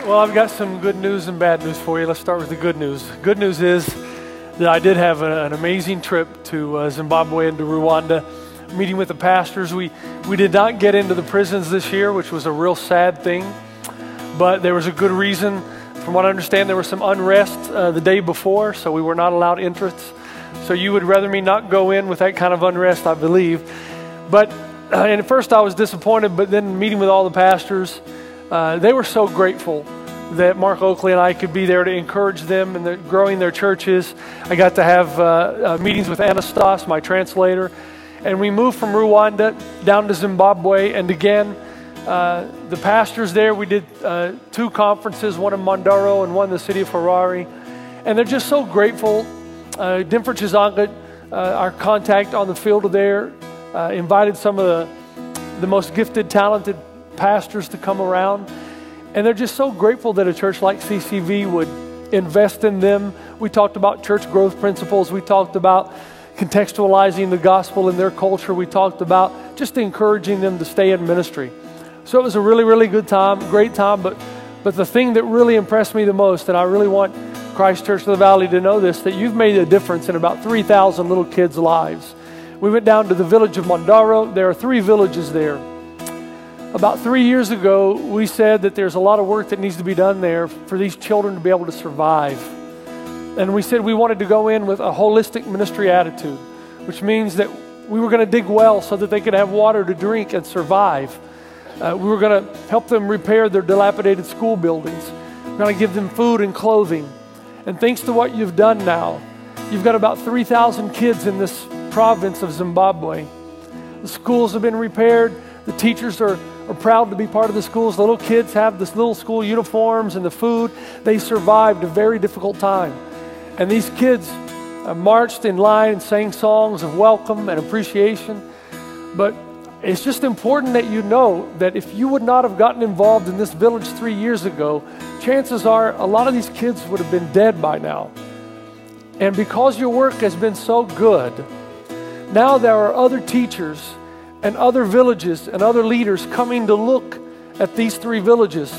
Well, I've got some good news and bad news for you. Let's start with the good news. Good news is that I did have an amazing trip to Zimbabwe and to Rwanda, meeting with the pastors. We did not get into the prisons this year, which was a real sad thing, but there was a good reason. From what I understand, there was some unrest the day before, so we were not allowed entrance. So you would rather me not go in with that kind of unrest, I believe. But and at first I was disappointed, but then meeting with all the pastors, they were so grateful that Mark Oakley and I could be there to encourage them in growing their churches. I got to have meetings with Anastas, my translator, and we moved from Rwanda down to Zimbabwe. And again, the pastors there, we did 2 conferences, one in Mondaro and one in the city of Harare. And they're just so grateful. Dimford Chizanga, our contact on the field there, invited some of the most gifted, talented pastors to come around. And they're just so grateful that a church like CCV would invest in them. We talked about church growth principles. We talked about contextualizing the gospel in their culture. We talked about just encouraging them to stay in ministry. So it was a really, really good time, great time. But the thing that really impressed me the most, and I really want Christ Church of the Valley to know this, that you've made a difference in about 3,000 little kids' lives. We went down to the village of Mondaro. There are 3 villages there. About 3 years ago, we said that there's a lot of work that needs to be done there for these children to be able to survive. And we said we wanted to go in with a holistic ministry attitude, which means that we were going to dig wells so that they could have water to drink and survive. We were going to help them repair their dilapidated school buildings. We're going to give them food and clothing. And thanks to what you've done now, you've got about 3,000 kids in this province of Zimbabwe. The schools have been repaired. The teachers are proud to be part of the schools. The little kids have this little school uniforms and the food. They survived a very difficult time. And these kids marched in line and sang songs of welcome and appreciation. But it's just important that you know that if you would not have gotten involved in this village 3 years ago, chances are a lot of these kids would have been dead by now. And because your work has been so good, now there are other teachers and other villages and other leaders coming to look at these 3 villages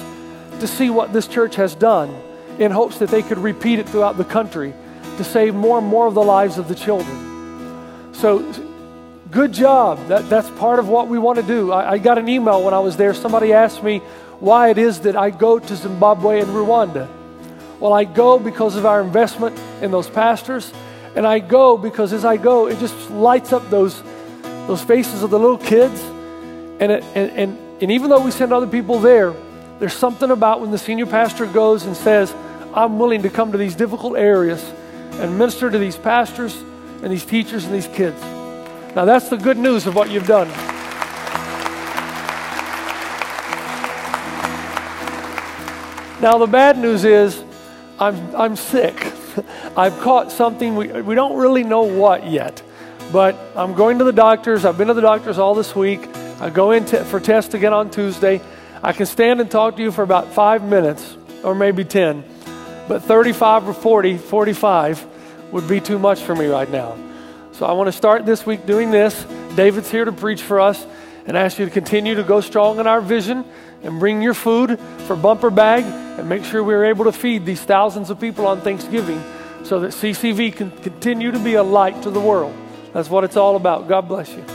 to see what this church has done in hopes that they could repeat it throughout the country to save more and more of the lives of the children. So good job. That's part of what we want to do. I got an email when I was there. Somebody asked me why it is that I go to Zimbabwe and Rwanda. Well, I go because of our investment in those pastors, and I go because as I go, it just lights up those faces of the little kids. And even though we send other people there, there's something about when the senior pastor goes and says, I'm willing to come to these difficult areas and minister to these pastors and these teachers and these kids. Now that's the good news of what you've done. Now the bad news is I'm sick. I've caught something, we don't really know what yet. But I'm going to the doctors. I've been to the doctors all this week. I go in for tests again on Tuesday. I can stand and talk to you for about 5 minutes or maybe 10. But 35 or 40, 45 would be too much for me right now. So I want to start this week doing this. David's here to preach for us and ask you to continue to go strong in our vision and bring your food for bumper bag and make sure we're able to feed these thousands of people on Thanksgiving so that CCV can continue to be a light to the world. That's what it's all about. God bless you.